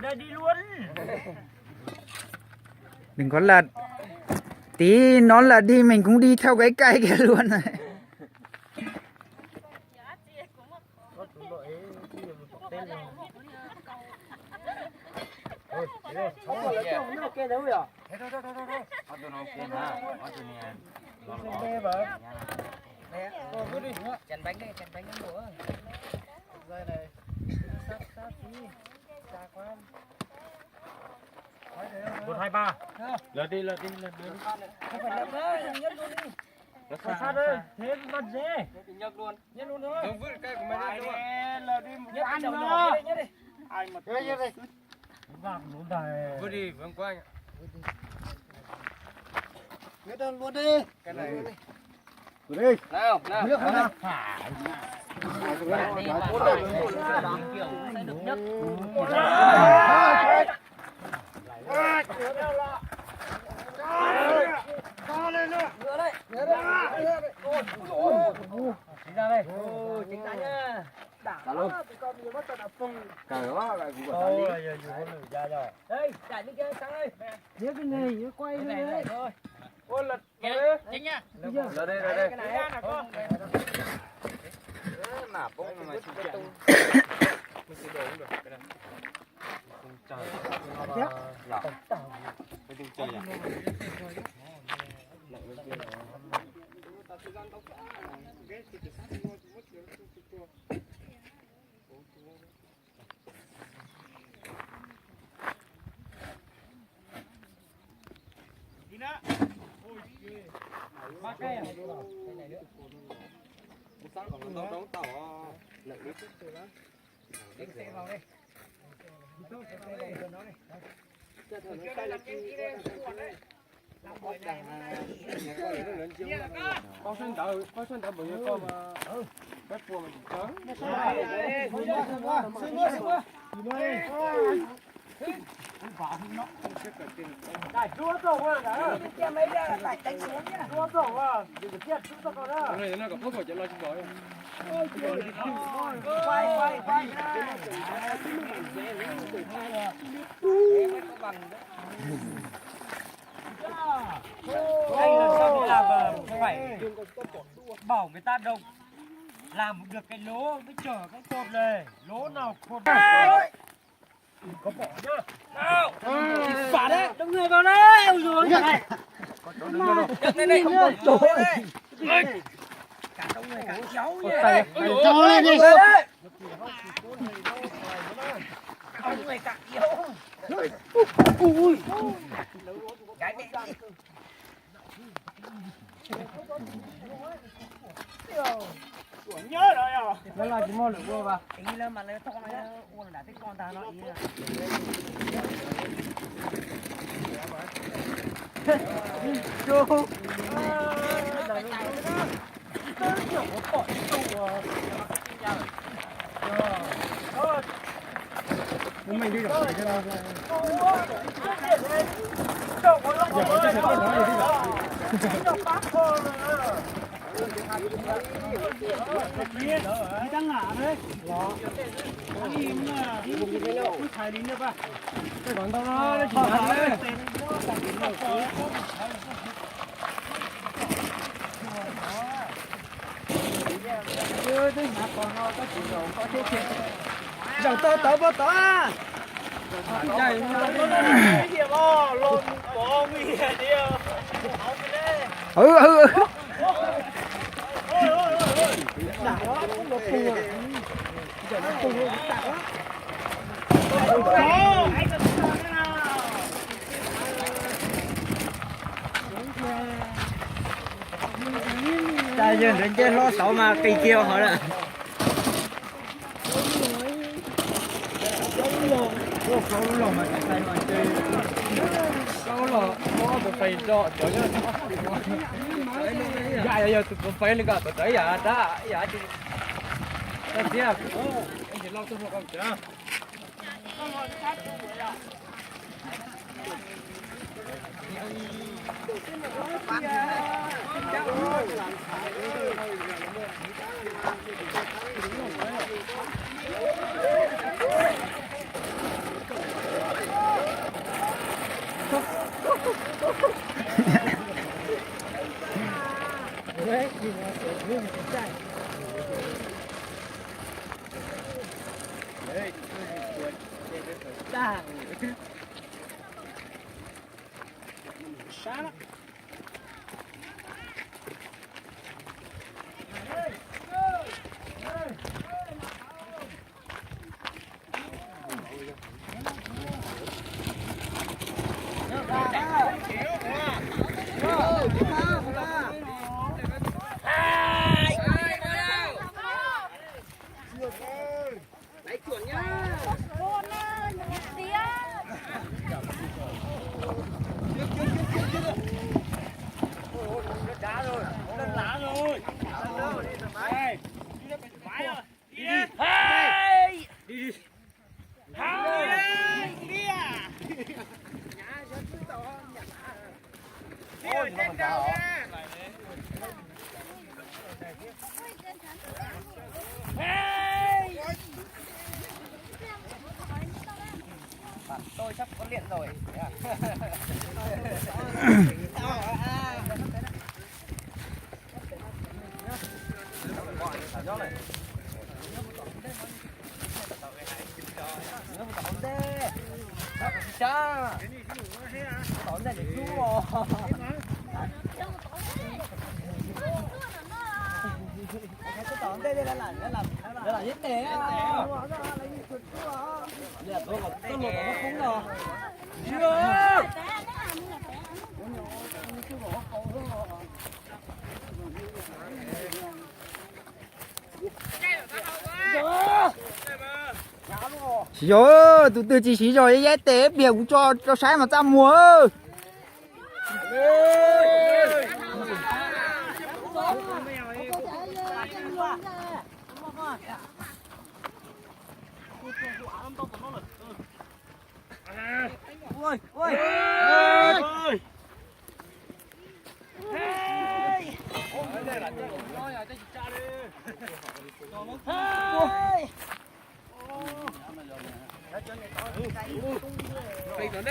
ở đây đi luôn. Đừng có lật. Tí nó lật đi mình cũng đi theo cái cây kia luôn này. Chèn bánh đây nữa. Đây này. Sát tí. Xa quá. 1 2 3. Lật đi. Không phải lật đấy, nhấc luôn đi. Sát đây, thế lật dễ. Nhấc luôn thôi. Đừng vứt cái của mình đi. Lật đi một cái đầu nhỏ nhấc đi. Ai mà nhấc đi. Vàng luôn đây. Vứt đi, vâng qua nhá. Nhấc đơn luôn đi. Cái này. Đi. Nào. Phải. Chính ra đây. Chính ra nhá. Cả luôn. Cả đó lại cũng có tali. Đây, chạy bên kia sang đây. Nhớ cái này, nhớ quay đây. Thôi. Ôi lật. Chính nhá. Lật đây. Cái này là con. Nả bông mà chỉ chạy. Mình sẽ đổ được cái này. Không trời. Dạ. Cái tiếng trời à. Đi nữa. Ôi ghê. 3 cây à? Cây này nữa. Một sáng còn đóng tàu lợi đi từ đó. Đánh xe vào đây. Đâu xe đây nó này. Cái là cái gì đây? Làm buổi này con xuân đậu bự con mà bếp cua mình trắng. Đây, đua rổ rồi đó. Cái mấy đây là đánh xuống nhá. Đua rổ à. Đừng có chết chúng ta con đó. Cái này nó có phốt vào cho lo chúng rồi. Quay. Anh làm sao đi làm không phải bảo người ta đâu làm được cái lố mới chở cái cột này, lố nào cột có bỏ nhá. Nào. Phá đấy, đông người vào đấy. Ôi giời này. Đừng đây không được đấy. Cả đông người cả cháu nhá. Cho lên đi. Đông người cả cháu. Ui. Cái này đi. Nhớ rồi à. Nó là chỉ mua được vô vào. Ý là mà lấy to này uống đã thích con ta nó ý là. Chú. Mình đi rồi cái nào. Đi đang ngả đấy. Đi mà đi thải đi nữa ba. Cái còn tao nó chỉ đấy. Chưa đi mà còn nó có chuyện đâu có thế chuyện. Dòng tao bớt tao. Chạy cái gì mà lộn bỏ nguy hiểm đi. Ừ. Đảo quá, không được phù rồi. Giờ nó phù rồi, đảo quá. Anh sẽ làm thế nào? Tại giờ đến chơi lo sáu mà cây kia hỏi là. Câu lò mà chạy mà chơi. Câu lò có được phải rõ cho nó. Dạ tụi phải lên cả tụi đấy đã chứ. Anh chị à, anh chỉ lo tôi một con chưa? Chàng. Sáng. Tôi sắp có luyện rồi. Xí rồi, từ từ chỉ xí rồi ấy tế biểu cho sai mà ta mua. Ôi, ôi. Phình tuần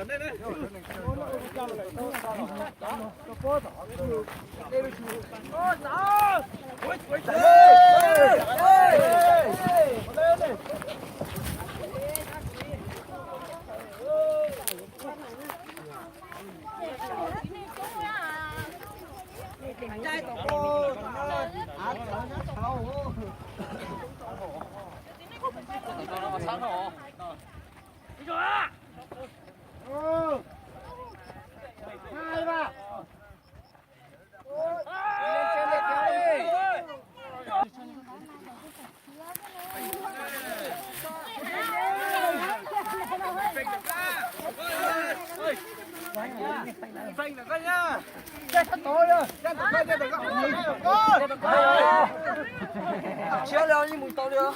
đây đấy. Phình là coi nhá. Chưa đâu nhưng mùi to được.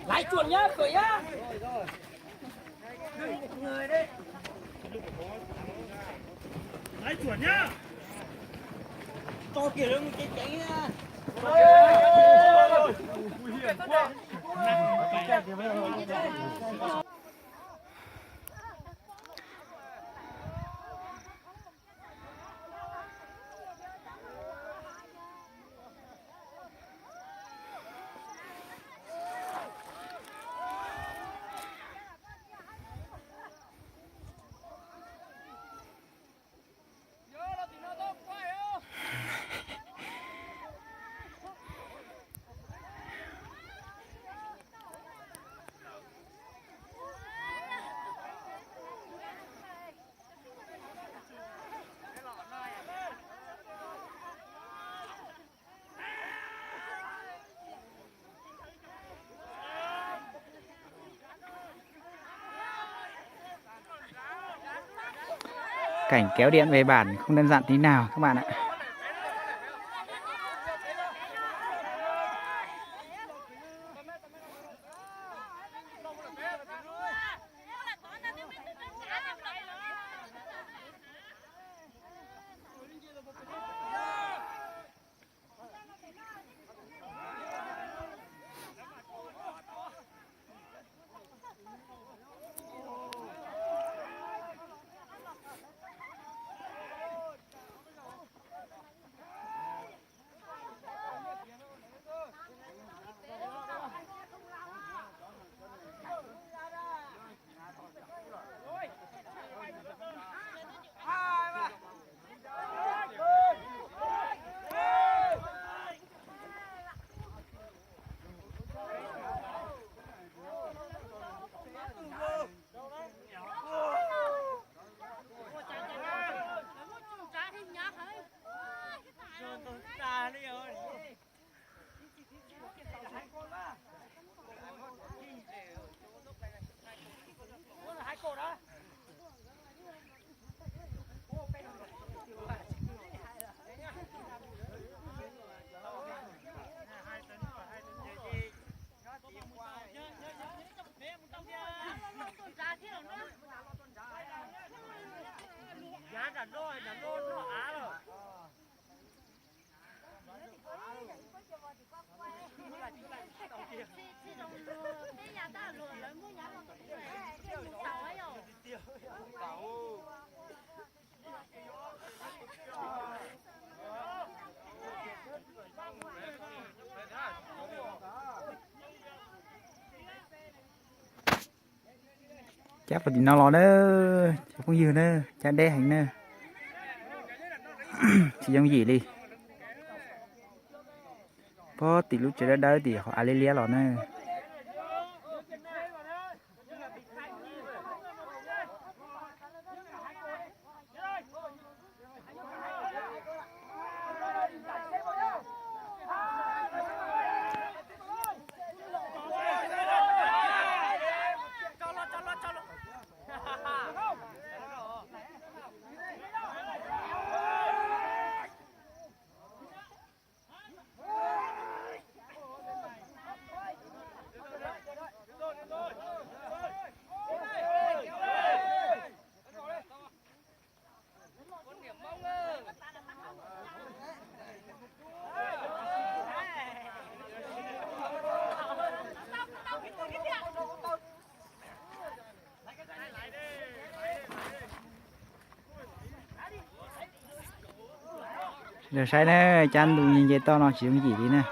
Lại chuột nhá, cười nhá. Người đấy. Lại chuột nhá. To kìa nó cái cháy nha. Nguy hiểm quá. Cảnh kéo điện về bản không đơn giản tí nào các bạn ạ. giá đã nôn nó á rồi. Chắc phải nó lo đó không dừa nữa cha đe hành nữa chỉ giống gì đi có tỷ lúc chơi đó thì họ lấy lía lọ nữa rồi sai nữa chăn tụi nhìn vậy to nó chỉ không gì đi nè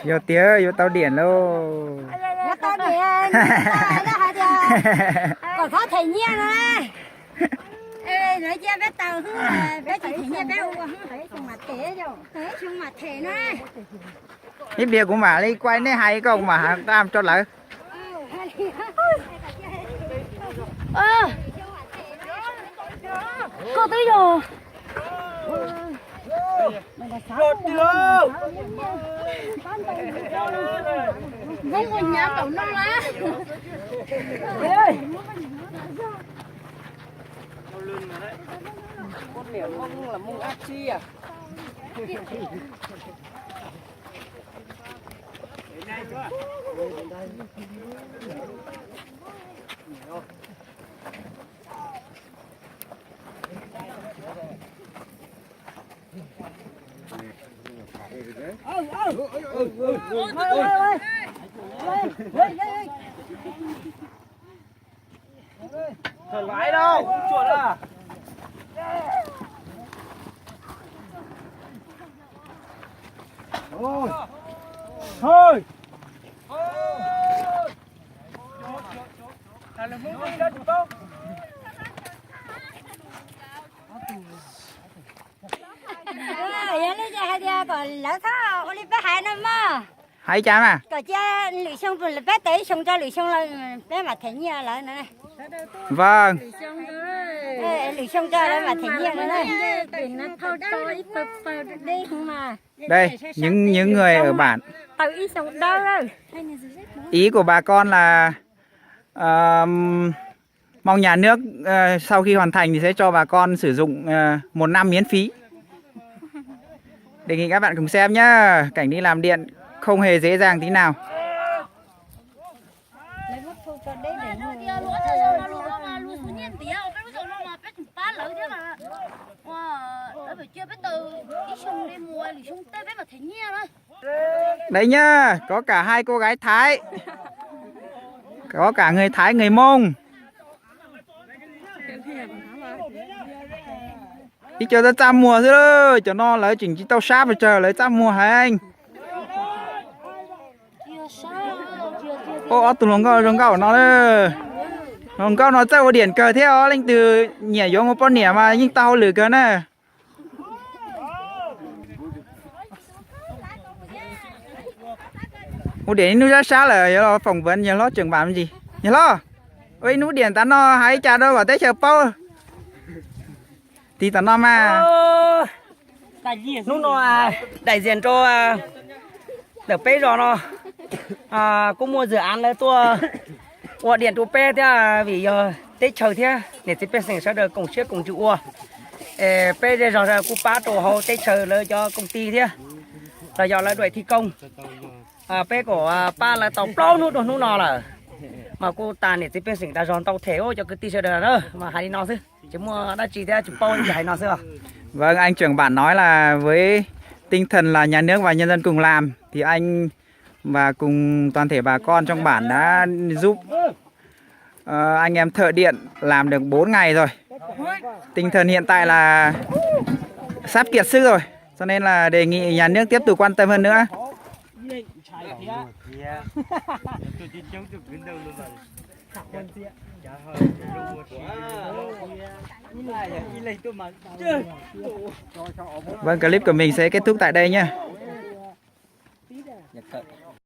vô tía vô tàu điện luôn vô tàu điện còn có thầy nhiên này nói chia với tàu hư với chị thầy nhiên với u thấy xong mặt thế rồi thấy xong mặt thế này cái bia của mà đi quay này hay không mà làm cho lại cô tới rồi không có nhà cậu nó lá con nẻo mông là mông ác chi à thoải mái đâu không chuột à thôi thôi là muốn đi ra chúng tôi còn lỡ thao oli bé hai năm mà hay chán à còn cha lụy xong rồi là bé tới xong cho lụy xong là bé mà thấy nha lại này vâng lụy xong cho bé mà thấy nha này nó thâu trôi đi mà đây những người ở bản tao ý xong đâu rồi ý của bà con là mong nhà nước sau khi hoàn thành thì sẽ cho bà con sử dụng 1 năm miễn phí. Đề nghị các bạn cùng xem nhá. Cảnh đi làm điện không hề dễ dàng tí nào. lấy mất thu cho đấy để là lì xuống tê với mà thấy nghe đấy. Đấy nhá, có cả hai cô gái Thái. Có cả người Thái, người Mông. Đi chờ ra trăm mùa thôi, cho nó lấy chỉnh chỉ tao sáp rồi chờ lấy trăm mùa hả anh? Ô, tụi rồng gạo của nó đấy. Rồng gạo nó chơi vào điển cờ theo, lên từ nhảy vô một con nẻ mà nhưng tao lử cờ nè. Một điển nó ra xa là nó phỏng vấn nhà nó trưởng bản gì? Nhà nó. Ôi nút điển ta nó hãy trả đâu vào tới chờ bao. Thì ta nó mà. Lúc nó đại diện cho được pay rồi nó cũng mua dự án lấy tua ua điện tụ pe thế vì giờ tết chờ thế để tết pe sẽ được công chiếc cùng chịu ua pe đây rồi cũng phá tổ hậu tết chờ lấy cho công ty thế rồi giờ lại đuổi thi công pe của pa là tàu plau nút đồ nút nọ là mà cô ta để tết pe sẽ ta giòn tàu thế cho cái tí chờ được nữa mà hay đi nọ chứ chứ mua đã chỉ thế chụp bao thì hay nọ chứ. Vâng, anh trưởng bản nói là với tinh thần là nhà nước và nhân dân cùng làm thì anh và cùng toàn thể bà con trong bản đã giúp anh em thợ điện làm được 4 ngày rồi. Tinh thần hiện tại là sắp kiệt sức rồi, cho nên là đề nghị nhà nước tiếp tục quan tâm hơn nữa. Vâng, clip của mình sẽ kết thúc tại đây nhé.